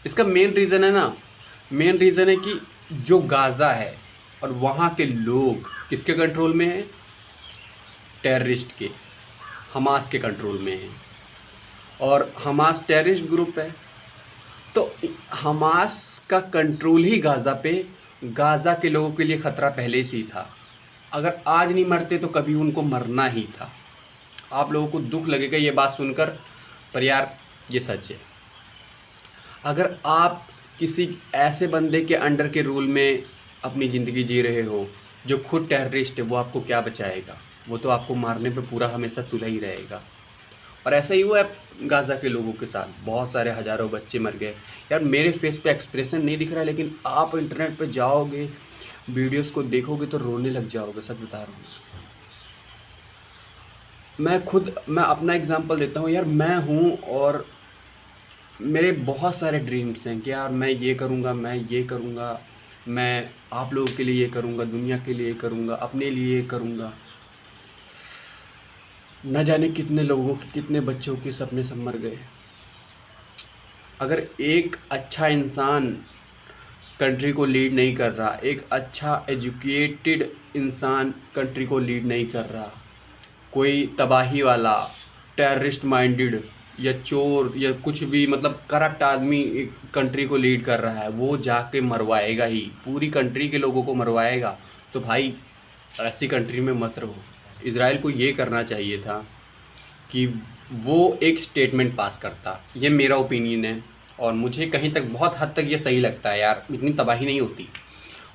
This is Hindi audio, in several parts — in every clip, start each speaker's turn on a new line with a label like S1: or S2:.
S1: इसका मेन रीज़न है ना, मेन रीज़न है कि जो गाज़ा है और वहाँ के लोग किसके कंट्रोल में हैं? टेररिस्ट के, हमास के कंट्रोल में हैं। और हमास टेररिस्ट ग्रुप है, तो हमास का कंट्रोल ही गाज़ा पे, गाज़ा के लोगों के लिए ख़तरा पहले से ही था। अगर आज नहीं मरते तो कभी उनको मरना ही था। आप लोगों को दुख लगेगा ये बात सुनकर, पर यार ये सच है। अगर आप किसी ऐसे बंदे के अंडर के रूल में अपनी ज़िंदगी जी रहे हो जो खुद टेररिस्ट है, वो आपको क्या बचाएगा? वो तो आपको मारने पे पूरा हमेशा तुला ही रहेगा। और ऐसा ही हुआ है गाज़ा के लोगों के साथ, बहुत सारे हज़ारों बच्चे मर गए। यार मेरे फेस पे एक्सप्रेशन नहीं दिख रहा है, लेकिन आप इंटरनेट पे जाओगे, वीडियोस को देखोगे तो रोने लग जाओगे, सच बता रहा हूँ। मैं अपना एग्जांपल देता हूँ यार। मैं हूँ और मेरे बहुत सारे ड्रीम्स हैं कि यार मैं ये करूँगा, मैं ये करूँगा, मैं आप लोगों के लिए ये करूँगा, दुनिया के लिए ये करूँगा, अपने लिए ये करूँगा। न जाने कितने लोगों के, कितने बच्चों के सपने सब मर गए। अगर एक अच्छा इंसान कंट्री को लीड नहीं कर रहा, एक अच्छा एजुकेटेड इंसान कंट्री को लीड नहीं कर रहा, कोई तबाही वाला, टेररिस्ट माइंडेड या चोर या कुछ भी, मतलब करप्ट आदमी एक कंट्री को लीड कर रहा है, वो जाके मरवाएगा ही, पूरी कंट्री के लोगों को मरवाएगा। तो भाई ऐसी कंट्री में मत रहो। इजराइल को ये करना चाहिए था कि वो एक स्टेटमेंट पास करता। ये मेरा ओपिनियन है और मुझे कहीं तक, बहुत हद तक ये सही लगता है यार, इतनी तबाही नहीं होती।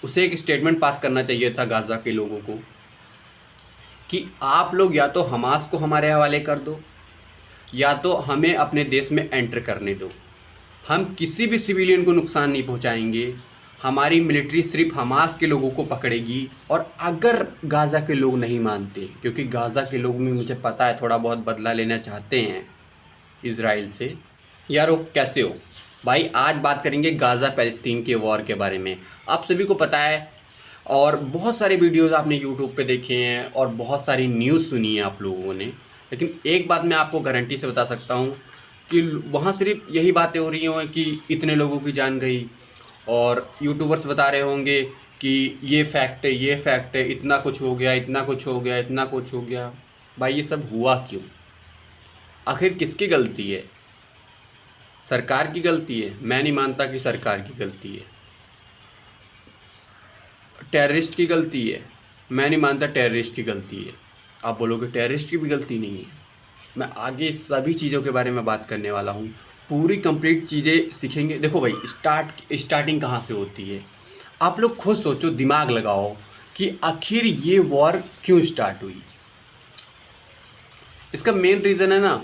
S1: उसे एक स्टेटमेंट पास करना चाहिए था गाज़ा के लोगों को कि आप लोग या तो हमास को हमारे हवाले कर दो, या तो हमें अपने देश में एंटर करने दो। हम किसी भी सिविलियन को नुकसान नहीं पहुंचाएंगे। हमारी मिलिट्री सिर्फ हमास के लोगों को पकड़ेगी। और अगर गाज़ा के लोग नहीं मानते, क्योंकि गाज़ा के लोग भी, मुझे पता है, थोड़ा बहुत बदला लेना चाहते हैं इजराइल से। यार वो कैसे हो भाई? आज बात करेंगे गाज़ा पैलेस्तीन के वॉर के बारे में। आप सभी को पता है और बहुत सारे वीडियोस आपने यूट्यूब पे देखे हैं और बहुत सारी न्यूज़ सुनी है आप लोगों ने, लेकिन एक बात मैं आपको गारंटी से बता सकता हूँ कि वहाँ सिर्फ यही बातें हो रही हैं कि इतने लोगों की जान गई, और यूट्यूबर्स बता रहे होंगे कि ये फैक्ट है, ये फैक्ट है, इतना कुछ हो गया, इतना कुछ हो गया, इतना कुछ हो गया। भाई ये सब हुआ क्यों? आखिर किसकी गलती है? सरकार की गलती है? मैं नहीं मानता कि सरकार की गलती है। टेररिस्ट की गलती है? मैं नहीं मानता टेररिस्ट की गलती है। आप बोलोगे टेररिस्ट की भी गलती नहीं है। मैं आगे सभी चीज़ों के बारे में बात करने वाला हूँ, पूरी कंप्लीट चीज़ें सीखेंगे। देखो भाई, स्टार्टिंग कहाँ से होती है? आप लोग खुद सोचो, दिमाग लगाओ कि आखिर ये वॉर क्यों स्टार्ट हुई। इसका मेन रीज़न है ना,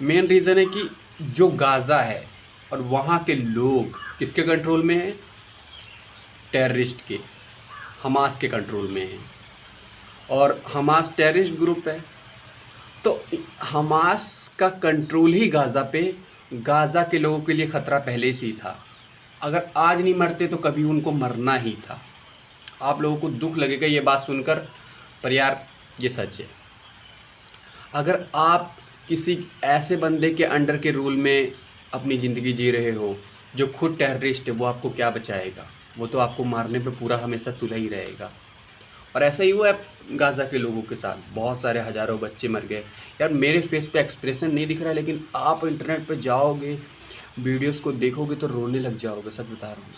S1: मेन रीज़न है कि जो गाज़ा है और वहाँ के लोग किसके कंट्रोल में हैं? टेररिस्ट के, हमास के कंट्रोल में हैं। और हमास टेररिस्ट ग्रुप है, तो हमास का कंट्रोल ही गाज़ा पे, गाज़ा के लोगों के लिए ख़तरा पहले से ही था। अगर आज नहीं मरते तो कभी उनको मरना ही था। आप लोगों को दुख लगेगा ये बात सुनकर, पर यार ये सच है। अगर आप किसी ऐसे बंदे के अंडर के रूल में अपनी ज़िंदगी जी रहे हो जो खुद टेररिस्ट है, वो आपको क्या बचाएगा? वो तो आपको मारने पे पूरा हमेशा तुला ही रहेगा। और ऐसा ही हुआ है गाज़ा के लोगों के साथ, बहुत सारे हज़ारों बच्चे मर गए। यार मेरे फेस पे एक्सप्रेशन नहीं दिख रहा है, लेकिन आप इंटरनेट पे जाओगे, वीडियोस को देखोगे तो रोने लग जाओगे, सच बता रहा हूँ।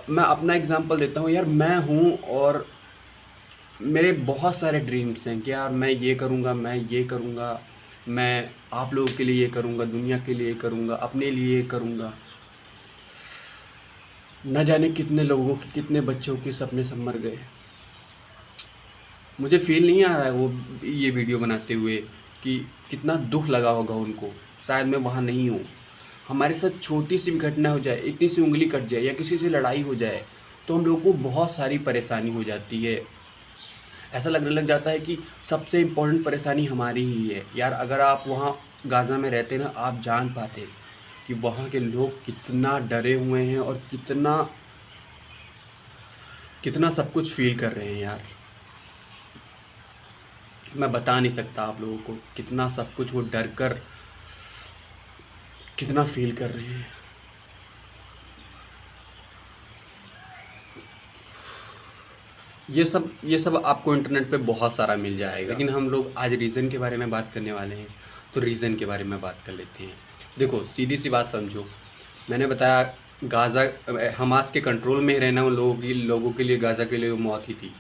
S1: मैं अपना एग्जांपल देता हूँ यार। मैं हूँ और मेरे बहुत सारे ड्रीम्स हैं कि यार मैं ये करूँगा, मैं ये करूँगा, मैं आप लोगों के लिए ये करूँगा, दुनिया के लिए ये करूँगा, अपने लिए ये करूँगा। न जाने कितने लोगों के, कितने बच्चों के सपने सब मर गए। मुझे फ़ील नहीं आ रहा है वो ये वीडियो बनाते हुए कि कितना दुख लगा होगा उनको। शायद मैं वहाँ नहीं हूँ। हमारे साथ छोटी सी भी घटना हो जाए, इतनी सी उंगली कट जाए या किसी से लड़ाई हो जाए, तो हम लोगों को बहुत सारी परेशानी हो जाती है। ऐसा लगने लग जाता है कि सबसे इम्पोर्टेंट परेशानी हमारी ही है। यार अगर आप वहाँ गाज़ा में रहते ना, आप जान पाते कि वहाँ के लोग कितना डरे हुए हैं और कितना कितना सब कुछ फ़ील कर रहे हैं यार। मैं बता नहीं सकता आप लोगों को कितना सब कुछ वो डर कर कितना फील कर रहे हैं। ये सब आपको इंटरनेट पे बहुत सारा मिल जाएगा, लेकिन हम लोग आज रीज़न के बारे में बात करने वाले हैं। तो रीज़न के बारे में बात कर लेते हैं। देखो, सीधी सी बात समझो, मैंने बताया गाज़ा हमास के कंट्रोल में रहना उन लोगों के लिए गाज़ा के लिए मौत ही थी।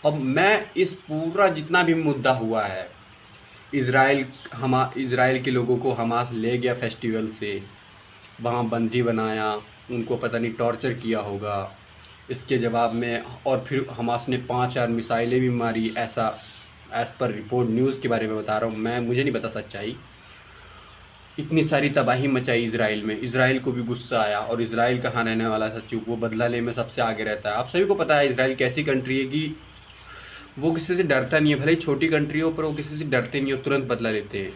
S1: अब मैं इस पूरा जितना भी मुद्दा हुआ है, इज़राइल के लोगों को हमास ले गया फेस्टिवल से, वहाँ बंदी बनाया, उनको पता नहीं टॉर्चर किया होगा, इसके जवाब में और फिर हमास ने 5 मिसाइलें भी मारी, ऐसा एज़ पर रिपोर्ट न्यूज़ के बारे में बता रहा हूँ मैं, मुझे नहीं पता सच्चाई। इतनी सारी तबाही मचाई इज़राइल में, इज़राइल को भी गुस्सा आया, और इज़राइल कहाँ रहने वाला था चूक, वो बदला लेने में सबसे आगे रहता है। आप सभी को पता है इज़राइल कैसी कंट्री है कि वो किसी से डरता नहीं है, भले ही छोटी कंट्री हो पर वो किसी से डरते नहीं हो, तुरंत बदला लेते हैं।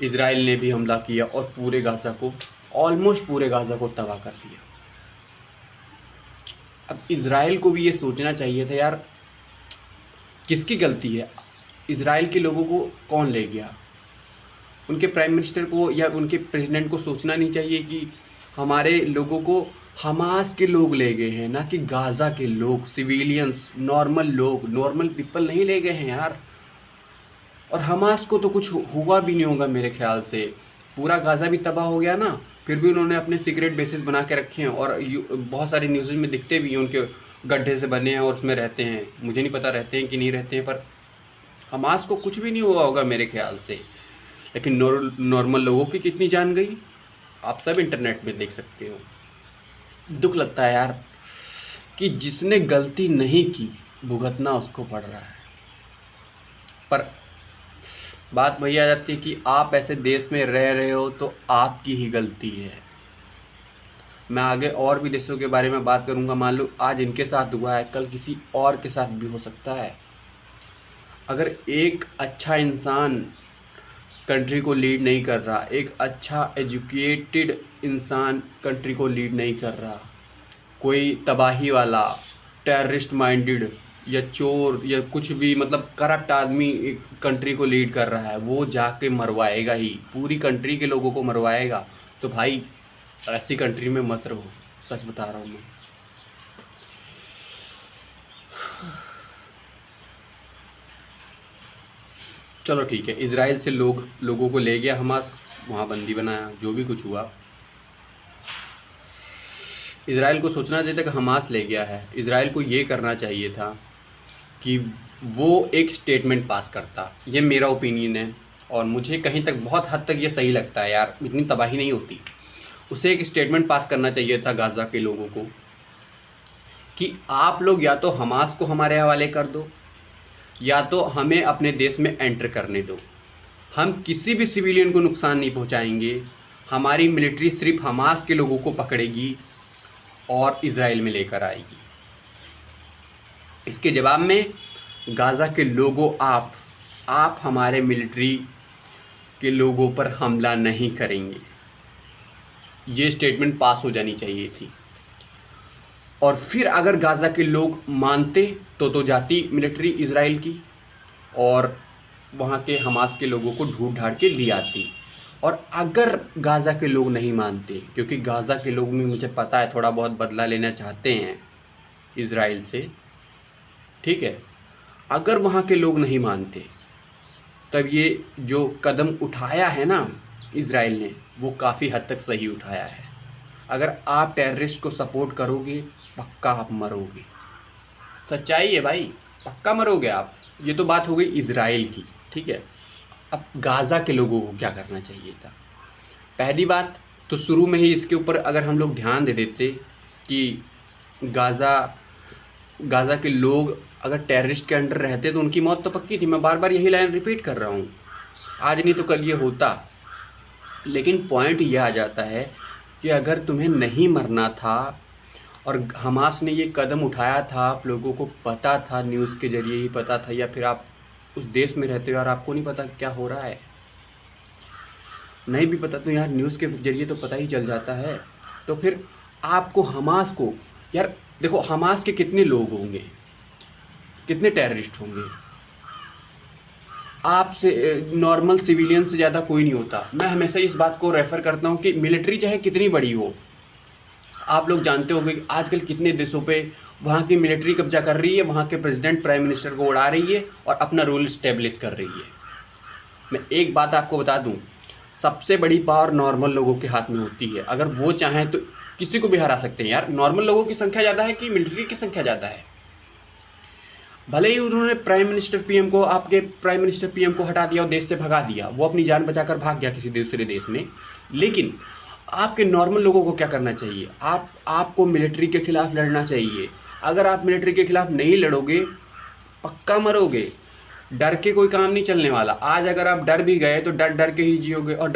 S1: इज़राइल ने भी हमला किया और पूरे गाज़ा को, ऑलमोस्ट पूरे गाज़ा को तबाह कर दिया। अब इज़राइल को भी ये सोचना चाहिए था यार, किसकी गलती है, इज़राइल के लोगों को कौन ले गया। उनके प्राइम मिनिस्टर को या उनके प्रेसिडेंट को सोचना नहीं चाहिए कि हमारे लोगों को हमास के लोग ले गए हैं, ना कि गाज़ा के लोग, सिविलियंस, नॉर्मल लोग, नॉर्मल पीपल नहीं ले गए हैं यार। और हमास को तो कुछ हुआ भी नहीं होगा मेरे ख्याल से, पूरा गाज़ा भी तबाह हो गया ना, फिर भी उन्होंने अपने सीक्रेट बेसिस बना के रखे हैं, और बहुत सारी न्यूज़ में दिखते भी हैं उनके गड्ढे से बने हैं और उसमें रहते हैं। मुझे नहीं पता रहते हैं कि नहीं रहते हैं, पर हमास को कुछ भी नहीं हुआ होगा मेरे ख्याल से। लेकिन नॉर्मल लोगों की कितनी जान गई, आप सब इंटरनेट में देख सकते हो। दुख लगता है यार कि जिसने गलती नहीं की भुगतना उसको पड़ रहा है। पर बात वही आ जाती है कि आप ऐसे देश में रह रहे हो तो आपकी ही गलती है। मैं आगे और भी देशों के बारे में बात करूंगा, मान लो आज इनके साथ हुआ है, कल किसी और के साथ भी हो सकता है। अगर एक अच्छा इंसान कंट्री को लीड नहीं कर रहा, एक अच्छा एजुकेटेड इंसान कंट्री को लीड नहीं कर रहा, कोई तबाही वाला, टेररिस्ट माइंडेड या चोर या कुछ भी, मतलब करप्ट आदमी एक कंट्री को लीड कर रहा है, वो जाके मरवाएगा ही, पूरी कंट्री के लोगों को मरवाएगा। तो भाई ऐसी कंट्री में मत रहो, सच बता रहा हूँ मैं। चलो ठीक है, इज़राइल से लोगों को ले गया हमास, वहाँ बंदी बनाया, जो भी कुछ हुआ। इज़राइल को सोचना चाहिए था कि हमास ले गया है, इज़राइल को ये करना चाहिए था कि वो एक स्टेटमेंट पास करता। ये मेरा ओपिनियन है और मुझे कहीं तक बहुत हद तक ये सही लगता है यार, इतनी तबाही नहीं होती। उसे एक स्टेटमेंट पास करना चाहिए था गाज़ा के लोगों को कि आप लोग या तो हमास को हमारे हवाले कर दो, या तो हमें अपने देश में एंटर करने दो। हम किसी भी सिविलियन को नुकसान नहीं पहुंचाएंगे, हमारी मिलिट्री सिर्फ हमास के लोगों को पकड़ेगी और इज़राइल में लेकर आएगी। इसके जवाब में गाज़ा के लोगों, आप हमारे मिलिट्री के लोगों पर हमला नहीं करेंगे। ये स्टेटमेंट पास हो जानी चाहिए थी। और फिर अगर गाज़ा के लोग मानते तो जाती मिलिट्री इज़राइल की और वहाँ के हमास के लोगों को ढूंढ ढांढ के ले आती। और अगर गाज़ा के लोग नहीं मानते, क्योंकि गाज़ा के लोग भी मुझे पता है थोड़ा बहुत बदला लेना चाहते हैं इज़राइल से, ठीक है, अगर वहाँ के लोग नहीं मानते तब ये जो कदम उठाया है ना इज़राइल ने, वो काफ़ी हद तक सही उठाया है। अगर आप टेररिस्ट को सपोर्ट करोगे पक्का आप मरोगे, सच्चाई है भाई, पक्का मरोगे आप। ये तो बात हो गई इज़राइल की, ठीक है। अब गाज़ा के लोगों को क्या करना चाहिए था? पहली बात तो शुरू में ही इसके ऊपर अगर हम लोग ध्यान दे देते कि गाज़ा के लोग अगर टेररिस्ट के अंडर रहते तो उनकी मौत तो पक्की थी। मैं बार बार यही लाइन रिपीट कर रहा हूँ, आज नहीं तो कल ये होता। लेकिन पॉइंट ये आ जाता है कि अगर तुम्हें नहीं मरना था और हमास ने ये कदम उठाया था, आप लोगों को पता था, न्यूज़ के ज़रिए ही पता था, या फिर आप उस देश में रहते हो और आपको नहीं पता क्या हो रहा है, नहीं भी पता तो यार न्यूज़ के ज़रिए तो पता ही चल जाता है। तो फिर आपको हमास को, यार देखो हमास के कितने लोग होंगे, कितने टेररिस्ट होंगे, आपसे नॉर्मल सिविलियन से ज़्यादा कोई नहीं होता। मैं हमेशा इस बात को रेफ़र करता हूँ कि मिलिट्री चाहे कितनी बड़ी हो, आप लोग जानते होंगे कि आजकल कितने देशों पे वहाँ की मिलिट्री कब्जा कर रही है, वहाँ के प्रेसिडेंट प्राइम मिनिस्टर को उड़ा रही है और अपना रूल इस्टेब्लिश कर रही है। मैं एक बात आपको बता दूं, सबसे बड़ी पावर नॉर्मल लोगों के हाथ में होती है। अगर वो चाहें तो किसी को भी हरा सकते हैं यार। नॉर्मल लोगों की संख्या ज़्यादा है कि मिलिट्री की संख्या ज़्यादा है। भले ही उन्होंने प्राइम मिनिस्टर पीएम को, आपके प्राइम मिनिस्टर पीएम को हटा दिया और देश से भगा दिया, वो अपनी जान बचाकर भाग गया किसी दूसरे देश में, लेकिन आपके नॉर्मल लोगों को क्या करना चाहिए? आपको मिलिट्री के खिलाफ लड़ना चाहिए। अगर आप मिलिट्री के खिलाफ नहीं लड़ोगे, पक्का मरोगे। डर के कोई काम नहीं चलने वाला। आज अगर आप डर भी गए तो डर डर के ही जियोगे, और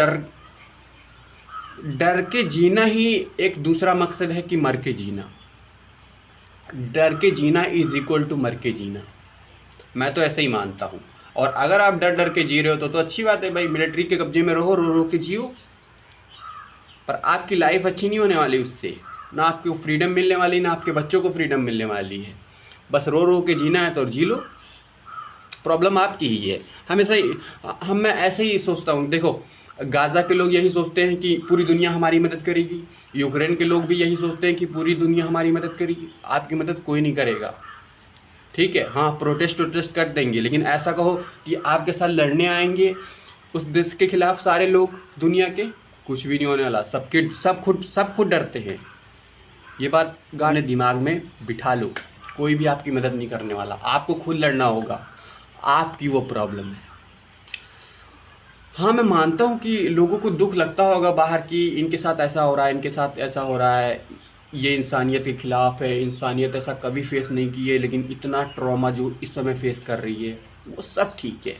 S1: डर के जीना ही एक दूसरा मकसद है कि मर के जीना। डर के जीना इज इक्वल टू मर के जीना। मैं तो ऐसे ही मानता हूँ। और अगर आप डर डर के जी रहे हो तो अच्छी बात है भाई, मिलिट्री के कब्जे में रहो, रो रो के जियो, पर आपकी लाइफ अच्छी नहीं होने वाली उससे। ना आपको फ्रीडम मिलने वाली, ना आपके बच्चों को फ्रीडम मिलने वाली है। बस रो रो के जीना है तो जी लो, प्रॉब्लम आपकी ही है। हमेशा मैं ऐसे ही सोचता हूँ। देखो, गाज़ा के लोग यही सोचते हैं कि पूरी दुनिया हमारी मदद करेगी, यूक्रेन के लोग भी यही सोचते हैं कि पूरी दुनिया हमारी मदद करेगी। आपकी मदद कोई नहीं करेगा, ठीक है। हाँ, प्रोटेस्ट कर देंगे, लेकिन ऐसा कहो कि आपके साथ लड़ने आएंगे उस देश के खिलाफ सारे लोग दुनिया के, कुछ भी नहीं होने वाला। सब खुद डरते हैं। ये बात गाने दिमाग में बिठा लो। कोई भी आपकी मदद नहीं करने वाला, आपको खुद लड़ना होगा। आपकी वो प्रॉब्लम है। हाँ, मैं मानता हूँ कि लोगों को दुख लगता होगा बाहर की, इनके साथ ऐसा हो रहा है, इनके साथ ऐसा हो रहा है, ये इंसानियत के खिलाफ है, इंसानियत ऐसा कभी फेस नहीं की है, लेकिन इतना ट्रॉमा जो इस समय फेस कर रही है, वो सब ठीक है।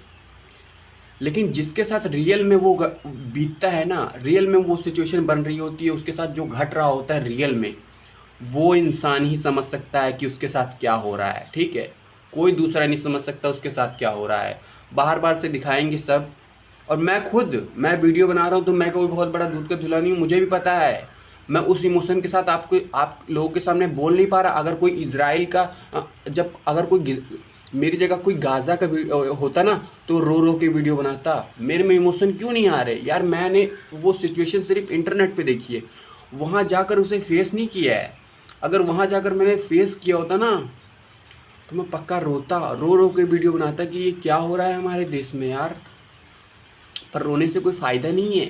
S1: लेकिन जिसके साथ रियल में वो बीतता है ना, रियल में वो सिचुएशन बन रही होती है, उसके साथ जो घट रहा होता है रियल में, वो इंसान ही समझ सकता है कि उसके साथ क्या हो रहा है, ठीक है। कोई दूसरा नहीं समझ सकता उसके साथ क्या हो रहा है। बाहर से दिखाएंगे सब। और मैं वीडियो बना रहा हूँ तो मैं कोई बहुत बड़ा दूध का धुला नहीं हूँ, मुझे भी पता है। मैं उस इमोशन के साथ आप लोगों के सामने बोल नहीं पा रहा। अगर कोई इजराइल का अगर कोई मेरी जगह कोई गाज़ा का होता ना, तो रो रो के वीडियो बनाता। मेरे में इमोशन क्यों नहीं आ रहे यार? मैंने वो सिचुएशन सिर्फ इंटरनेट पे देखी है, वहाँ जाकर उसे फेस नहीं किया है। अगर वहाँ जाकर मैंने फेस किया होता ना, तो मैं पक्का रोता, रो रो के वीडियो बनाता कि ये क्या हो रहा है हमारे देश में यार। पर रोने से कोई फ़ायदा नहीं है,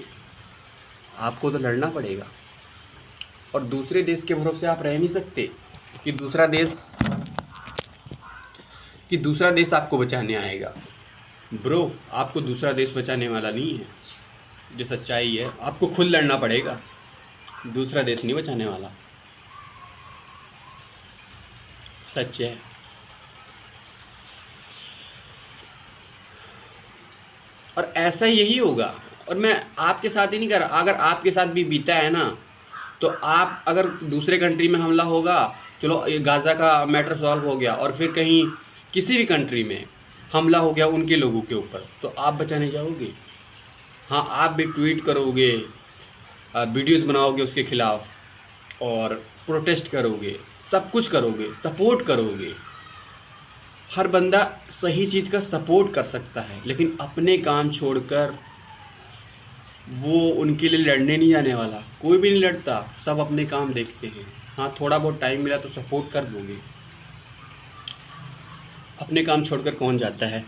S1: आपको तो लड़ना पड़ेगा। और दूसरे देश के भरोसे आप रह नहीं सकते कि दूसरा देश आपको बचाने आएगा। ब्रो, आपको दूसरा देश बचाने वाला नहीं है। जो सच्चाई है, आपको खुद लड़ना पड़ेगा, दूसरा देश नहीं बचाने वाला। सच है। और ऐसा यही होगा। और मैं आपके साथ ही नहीं कर रहा, अगर आपके साथ भी बीता है ना, तो आप अगर दूसरे कंट्री में हमला होगा, चलो ये गाज़ा का मैटर सॉल्व हो गया, और फिर कहीं किसी भी कंट्री में हमला हो गया उनके लोगों के ऊपर, तो आप बचाने जाओगे? हाँ, आप भी ट्वीट करोगे, वीडियोज़ बनाओगे उसके खिलाफ, और प्रोटेस्ट करोगे, सब कुछ करोगे, सपोर्ट करोगे। हर बंदा सही चीज़ का सपोर्ट कर सकता है, लेकिन अपने काम छोड़कर वो उनके लिए लड़ने नहीं जाने वाला। कोई भी नहीं लड़ता, सब अपने काम देखते हैं। हाँ, थोड़ा बहुत टाइम मिला तो सपोर्ट कर दोगे। अपने काम छोड़कर कौन जाता है?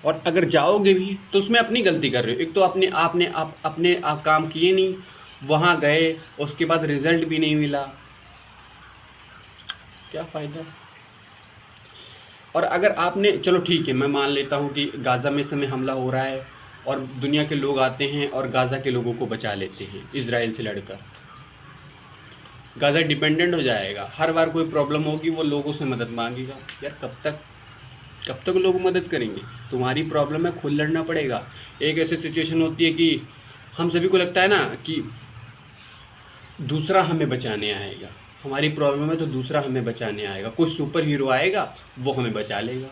S1: और अगर जाओगे भी तो उसमें अपनी गलती कर रहे हो। एक तो अपने आप काम किए नहीं, वहाँ गए, उसके बाद रिज़ल्ट भी नहीं मिला, क्या फ़ायदा? और अगर आपने, चलो ठीक है, मैं मान लेता हूँ कि गाज़ा में इस समय हमला हो रहा है और दुनिया के लोग आते हैं और गाज़ा के लोगों को बचा लेते हैं इजराइल से लड़कर। गाज़ा डिपेंडेंट हो जाएगा, हर बार कोई प्रॉब्लम होगी वो लोगों से मदद मांगेगा। यार कब तक लोग मदद करेंगे? तुम्हारी प्रॉब्लम है, खुद लड़ना पड़ेगा। एक ऐसी सिचुएशन होती है कि हम सभी को लगता है ना कि दूसरा हमें बचाने आएगा। हमारी प्रॉब्लम है तो दूसरा हमें बचाने आएगा, कोई सुपर हीरो आएगा, वो हमें बचा लेगा।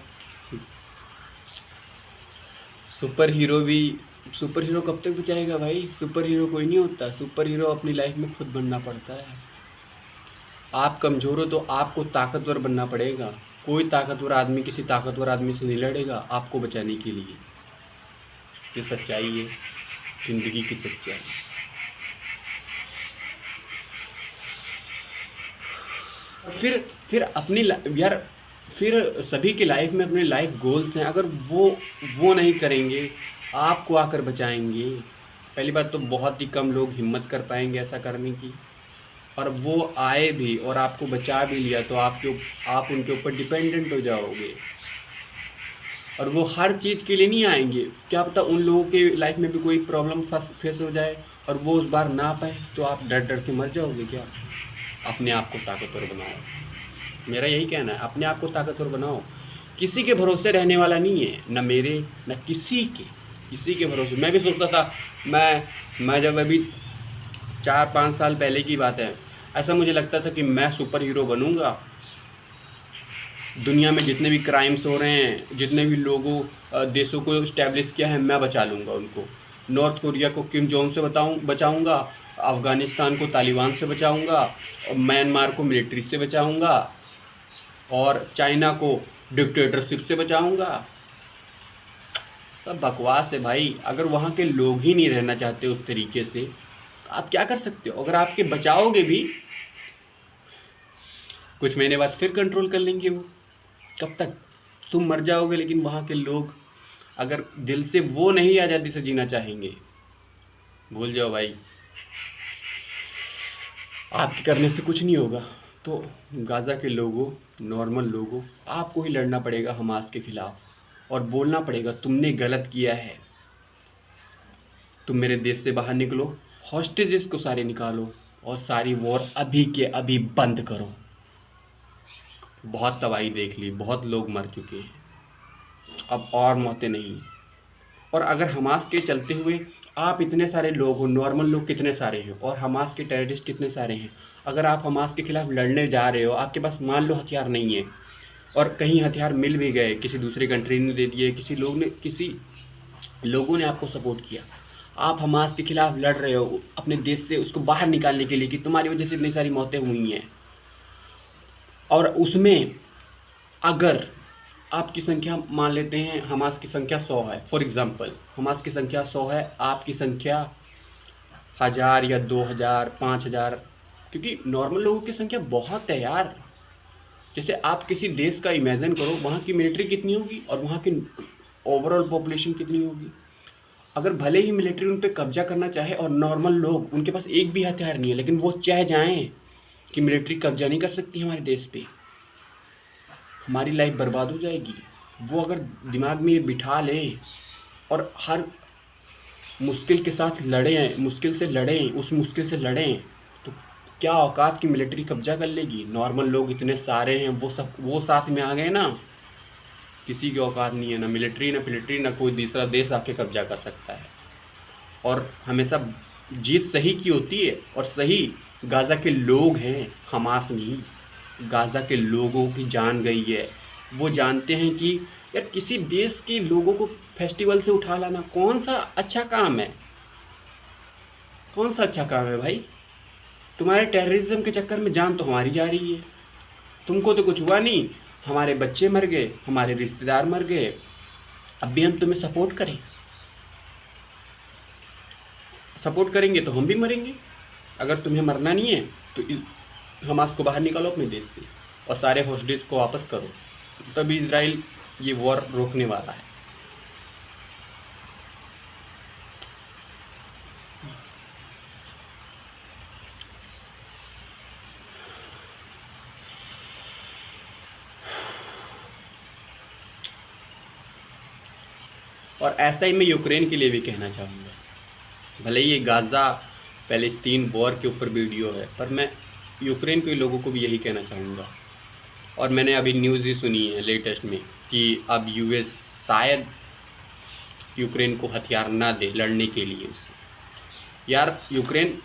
S1: सुपर हीरो कब तक बचाएगा भाई? सुपर हीरो कोई नहीं होता। सुपर हीरो अपनी लाइफ में खुद बनना पड़ता है। आप कमज़ोर हो तो आपको ताकतवर बनना पड़ेगा। कोई ताकतवर आदमी किसी ताकतवर आदमी से नहीं लड़ेगा आपको बचाने के लिए। ये सच्चाई है, ज़िंदगी की सच्चाई। फिर अपनी यार, फिर सभी की लाइफ में अपने लाइफ गोल्स हैं, अगर वो नहीं करेंगे, आपको आकर बचाएंगे। पहली बात तो बहुत ही कम लोग हिम्मत कर पाएंगे ऐसा करने की, और वो आए भी और आपको बचा भी लिया तो आप उनके ऊपर डिपेंडेंट हो जाओगे। और वो हर चीज़ के लिए नहीं आएंगे, क्या पता उन लोगों के लाइफ में भी कोई प्रॉब्लम फेस हो जाए और वो उस बार ना पाए, तो आप डर डर के मर जाओगे क्या? अपने आप को ताकतवर बनाओ, मेरा यही कहना है, अपने आप को ताकतवर बनाओ। किसी के भरोसे रहने वाला नहीं है, ना मेरे ना किसी के भरोसे। मैं भी सोचता था, मैं जब अभी 4-5 साल पहले की बात है, ऐसा मुझे लगता था कि मैं सुपर हीरो बनूंगा। दुनिया में जितने भी क्राइम्स हो रहे हैं, जितने भी देशों को इस्टेब्लिश किया है, मैं बचा लूँगा उनको। नॉर्थ कोरिया को किम जोंग से बचाऊँगा, अफ़गानिस्तान को तालिबान से बचाऊँगा, और म्यांमार को मिलिट्री से बचाऊँगा, और चाइना को डिक्टेटरशिप से बचाऊँगा। सब बकवास है भाई। अगर वहाँ के लोग ही नहीं रहना चाहते उस तरीके से, आप क्या कर सकते हो? अगर आपके बचाओगे भी, कुछ महीने बाद फिर कंट्रोल कर लेंगे वो। कब तक? तुम मर जाओगे, लेकिन वहाँ के लोग अगर दिल से वो नहीं आज़ादी से जीना चाहेंगे, भूल जाओ भाई, आपके करने से कुछ नहीं होगा। तो गाज़ा के लोगों, नॉर्मल लोगों, आपको ही लड़ना पड़ेगा हमास के ख़िलाफ़, और बोलना पड़ेगा तुमने गलत किया है, तुम मेरे देश से बाहर निकलो, हॉस्टेजेस को सारे निकालो, और सारी वॉर अभी के अभी बंद करो। बहुत तबाही देख ली, बहुत लोग मर चुके हैं, अब और मौतें नहीं। और अगर हमास के चलते हुए आप इतने सारे लोग हो, नॉर्मल लोग कितने सारे हैं, और हमास के टेररिस्ट कितने सारे हैं, अगर आप हमास के ख़िलाफ़ लड़ने जा रहे हो, आपके पास मान लो हथियार नहीं है, और कहीं हथियार मिल भी गए, किसी दूसरी कंट्री ने दे दिए, किसी लोगों ने आपको सपोर्ट किया, आप हमास के ख़िलाफ़ लड़ रहे हो अपने देश से उसको बाहर निकालने के लिए कि तुम्हारी वजह से इतनी सारी मौतें हुई हैं, और उसमें अगर आपकी संख्या, मान लेते हैं हमास की संख्या 100 है, फॉर एग्ज़ाम्पल हमास की संख्या 100 है, आपकी संख्या 1000 या 2000 5000, क्योंकि नॉर्मल लोगों की संख्या बहुत है यार। जैसे आप किसी देश का इमेजिन करो, वहाँ की मिलिट्री कितनी होगी और वहाँ की ओवरऑल पॉपुलेशन कितनी होगी। अगर भले ही मिलिट्री उन पर कब्जा करना चाहे और नॉर्मल लोग, उनके पास एक भी हथियार नहीं है, लेकिन वो चाह जाएं कि मिलिट्री कब्जा नहीं कर सकती हमारे देश पे, हमारी लाइफ बर्बाद हो जाएगी। वो अगर दिमाग में ये बिठा लें और हर मुश्किल के साथ लड़ें, मुश्किल से लड़ें, तो क्या औकात की मिलिट्री कब्जा कर लेगी। नॉर्मल लोग इतने सारे हैं, वो साथ में आ गए ना, किसी की औकात नहीं है, ना मिलिट्री ना कोई दूसरा देश आके कब्जा कर सकता है। और हमेशा जीत सही की होती है, और सही गाज़ा के लोग हैं, हमास नहीं। गाज़ा के लोगों की जान गई है। वो जानते हैं कि यार किसी देश के लोगों को फेस्टिवल से उठा लाना कौन सा अच्छा काम है? कौन सा अच्छा काम है भाई? तुम्हारे टेररिज्म के चक्कर में जान तो हमारी जा रही है, तुमको तो कुछ हुआ नहीं, हमारे बच्चे मर गए, हमारे रिश्तेदार मर गए, अब भी हम तुम्हें सपोर्ट करेंगे तो हम भी मरेंगे। अगर तुम्हें मरना नहीं है तो हमास को बाहर निकालो अपने देश से, और सारे हॉस्टेज को वापस करो, तभी इजराइल ये वॉर रोकने वाला है। और ऐसा ही मैं यूक्रेन के लिए भी कहना चाहूँगा। भले ही ये गाज़ा पैलेस्तीन वॉर के ऊपर वीडियो है, पर मैं यूक्रेन के लोगों को भी यही कहना चाहूँगा। और मैंने अभी न्यूज़ ही सुनी है लेटेस्ट में कि अब यूएस शायद यूक्रेन को हथियार ना दे लड़ने के लिए उससे। यार यूक्रेन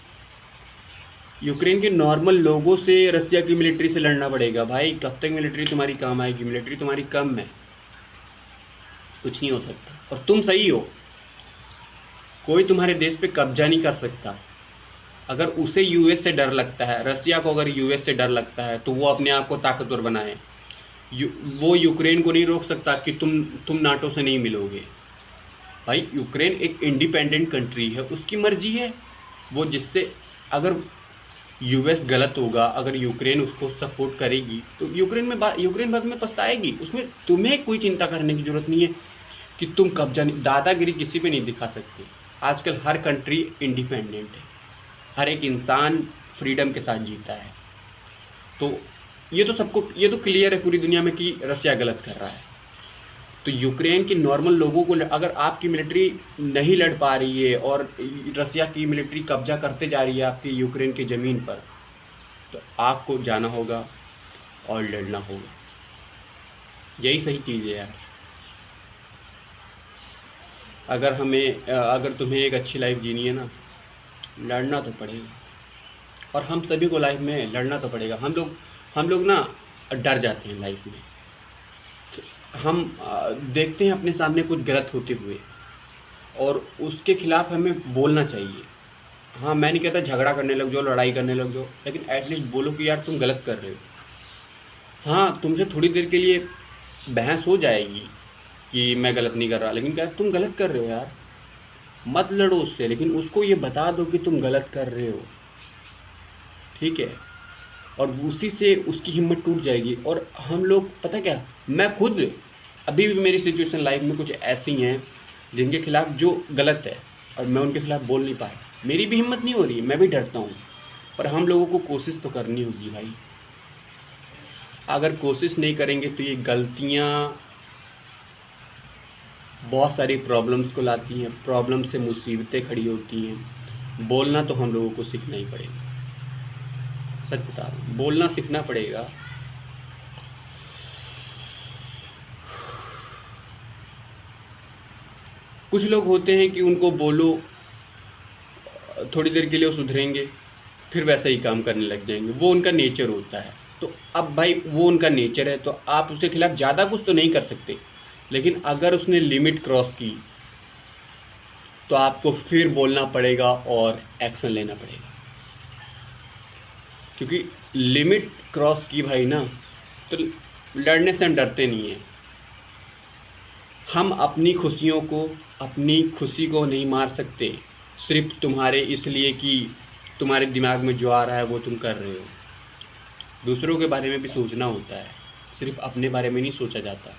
S1: के नॉर्मल लोगों से रसिया की मिलिट्री से लड़ना पड़ेगा भाई। कब तक मिलिट्री तुम्हारी काम आएगी? मिलिट्री तुम्हारी कम है, कुछ नहीं हो सकता। और तुम सही हो, कोई तुम्हारे देश पे कब्जा नहीं कर सकता। अगर उसे यूएस से डर लगता है, रसिया को अगर यूएस से डर लगता है, तो वो अपने आप को ताकतवर बनाए। वो यूक्रेन को नहीं रोक सकता कि तुम नाटो से नहीं मिलोगे। भाई यूक्रेन एक इंडिपेंडेंट कंट्री है, उसकी मर्जी है वो जिससे, अगर यूएस गलत होगा, अगर यूक्रेन उसको सपोर्ट करेगी तो यूक्रेन बाद में पछताएगी। उसमें तुम्हें कोई चिंता करने की ज़रूरत नहीं है कि तुम कब्जा नहीं, दादागिरी किसी पे नहीं दिखा सकते। आजकल हर कंट्री इंडिपेंडेंट है, हर एक इंसान फ्रीडम के साथ जीता है। तो ये तो क्लियर है पूरी दुनिया में कि रसिया गलत कर रहा है। तो यूक्रेन के नॉर्मल लोगों को, अगर आपकी मिलिट्री नहीं लड़ पा रही है और रसिया की मिलिट्री कब्जा करते जा रही है आपकी यूक्रेन की ज़मीन पर, तो आपको जाना होगा और लड़ना होगा। यही सही चीज़ है यार। अगर तुम्हें एक अच्छी लाइफ जीनी है ना, लड़ना तो पड़ेगा। और हम सभी को लाइफ में लड़ना तो पड़ेगा। हम लोग ना डर जाते हैं लाइफ में। हम देखते हैं अपने सामने कुछ गलत होते हुए और उसके खिलाफ हमें बोलना चाहिए। हाँ, मैं नहीं कहता झगड़ा करने लग जाओ, लड़ाई करने लग जाओ, लेकिन एटलीस्ट बोलो कि यार तुम गलत कर रहे हो। हाँ, तुमसे थोड़ी देर के लिए बहस हो जाएगी कि मैं गलत नहीं कर रहा, लेकिन क्या तुम गलत कर रहे हो यार, मत लड़ो उससे, लेकिन उसको ये बता दो कि तुम गलत कर रहे हो, ठीक है। और उसी से उसकी हिम्मत टूट जाएगी। और हम लोग, पता क्या, मैं खुद अभी भी मेरी सिचुएशन लाइफ में कुछ ऐसी हैं जिनके खिलाफ जो गलत है और मैं उनके खिलाफ बोल नहीं पाया। मेरी भी हिम्मत नहीं हो रही, मैं भी डरता हूँ। पर हम लोगों को कोशिश तो करनी होगी भाई। अगर कोशिश नहीं करेंगे तो ये गलतियाँ बहुत सारी प्रॉब्लम्स को लाती हैं, प्रॉब्लम से मुसीबतें खड़ी होती हैं। बोलना तो हम लोगों को सीखना ही पड़ेगा, सच बता रहा हूँ, बोलना सीखना पड़ेगा। कुछ लोग होते हैं कि उनको बोलो, थोड़ी देर के लिए वो सुधरेंगे, फिर वैसा ही काम करने लग जाएंगे, वो उनका नेचर होता है। तो अब भाई वो उनका नेचर है, तो आप उसके खिलाफ ज़्यादा कुछ तो नहीं कर सकते, लेकिन अगर उसने लिमिट क्रॉस की तो आपको फिर बोलना पड़ेगा और एक्शन लेना पड़ेगा। क्योंकि लिमिट क्रॉस की भाई ना, तो लड़ने से हम डरते नहीं हैं। हम अपनी खुशी को नहीं मार सकते सिर्फ तुम्हारे इसलिए कि तुम्हारे दिमाग में जो आ रहा है वो तुम कर रहे हो। दूसरों के बारे में भी सोचना होता है, सिर्फ अपने बारे में नहीं सोचा जाता।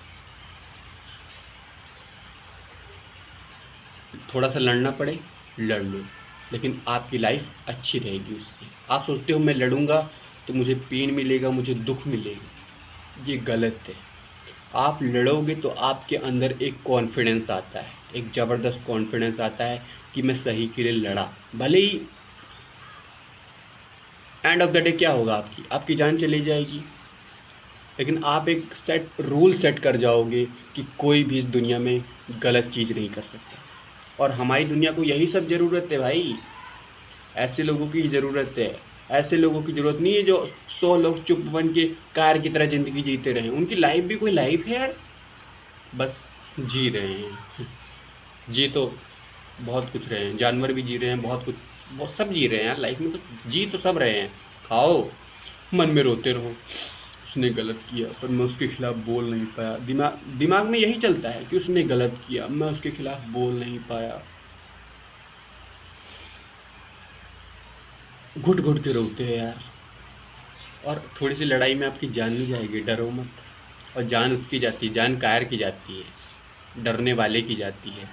S1: थोड़ा सा लड़ना पड़े, लड़ लो, लेकिन आपकी लाइफ अच्छी रहेगी उससे। आप सोचते हो मैं लड़ूंगा तो मुझे पेन मिलेगा, मुझे दुख मिलेगा, ये गलत है। आप लड़ोगे तो आपके अंदर एक कॉन्फिडेंस आता है, एक ज़बरदस्त कॉन्फिडेंस आता है कि मैं सही के लिए लड़ा। भले ही एंड ऑफ द डे क्या होगा, आपकी जान चली जाएगी, लेकिन आप एक रूल सेट कर जाओगे कि कोई भी इस दुनिया में गलत चीज़ नहीं कर सकता। और हमारी दुनिया को यही सब ज़रूरत है भाई, ऐसे लोगों की ज़रूरत है। ऐसे लोगों की ज़रूरत नहीं है जो 100 लोग चुप बन के कार की तरह ज़िंदगी जीते रहें। उनकी लाइफ भी कोई लाइफ है यार, बस जी रहे हैं। जी तो बहुत कुछ रहे हैं, जानवर भी जी रहे हैं, बहुत सब जी रहे हैं यार लाइफ में, तो जी तो सब रहे हैं। खाओ, मन में रोते रहो, उसने गलत किया पर मैं उसके खिलाफ बोल नहीं पाया। दिमाग में यही चलता है कि उसने गलत किया, मैं उसके खिलाफ बोल नहीं पाया। घुट घुट के रोते हैं यार। और थोड़ी सी लड़ाई में आपकी जान नहीं जाएगी, डरो मत। और जान उसकी जाती है, जान कायर की जाती है, डरने वाले की जाती है।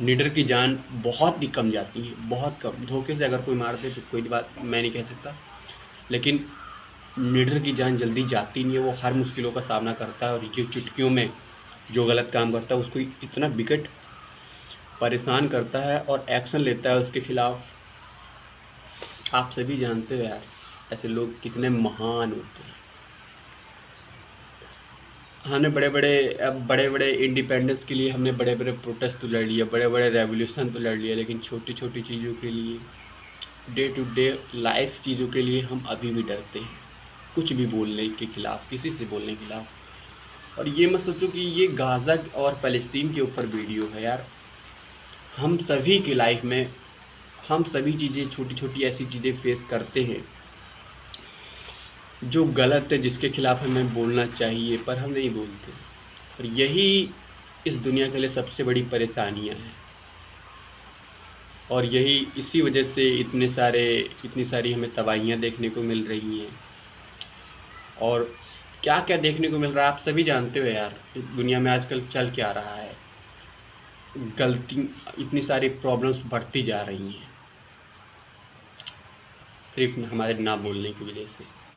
S1: निडर की जान बहुत ही कम जाती है, बहुत कम। धोखे से अगर कोई मार दे तो कोई बात मैं नहीं कह सकता, लेकिन निडर की जान जल्दी जाती नहीं है। वो हर मुश्किलों का सामना करता है और ये चुटकियों में जो गलत काम करता है उसको इतना बिकट परेशान करता है और एक्शन लेता है उसके खिलाफ। आप सभी जानते हो यार ऐसे लोग कितने महान होते हैं। हमने बड़े बड़े इंडिपेंडेंस के लिए हमने बड़े बड़े प्रोटेस्ट तो लड़ लिए, बड़े बड़े रेवोल्यूशन तो लड़ लिए, लेकिन छोटी छोटी चीज़ों के लिए, डे टू डे लाइफ चीज़ों के लिए हम अभी भी डरते हैं, कुछ भी बोलने के खिलाफ, किसी से बोलने के खिलाफ। और ये मत सोचो कि ये गाज़ा और फ़लस्तीन के ऊपर वीडियो है यार। हम सभी की लाइफ में हम सभी चीज़ें, छोटी छोटी ऐसी चीज़ें फेस करते हैं जो गलत है, जिसके खिलाफ हमें बोलना चाहिए पर हम नहीं बोलते। और यही इस दुनिया के लिए सबसे बड़ी परेशानियां हैं। और यही इसी वजह से इतनी सारी हमें तबाहियाँ देखने को मिल रही हैं। और क्या क्या देखने को मिल रहा है आप सभी जानते हो यार, दुनिया में आजकल चल क्या रहा है। गलती, इतनी सारी प्रॉब्लम्स बढ़ती जा रही हैं सिर्फ हमारे ना बोलने की वजह से।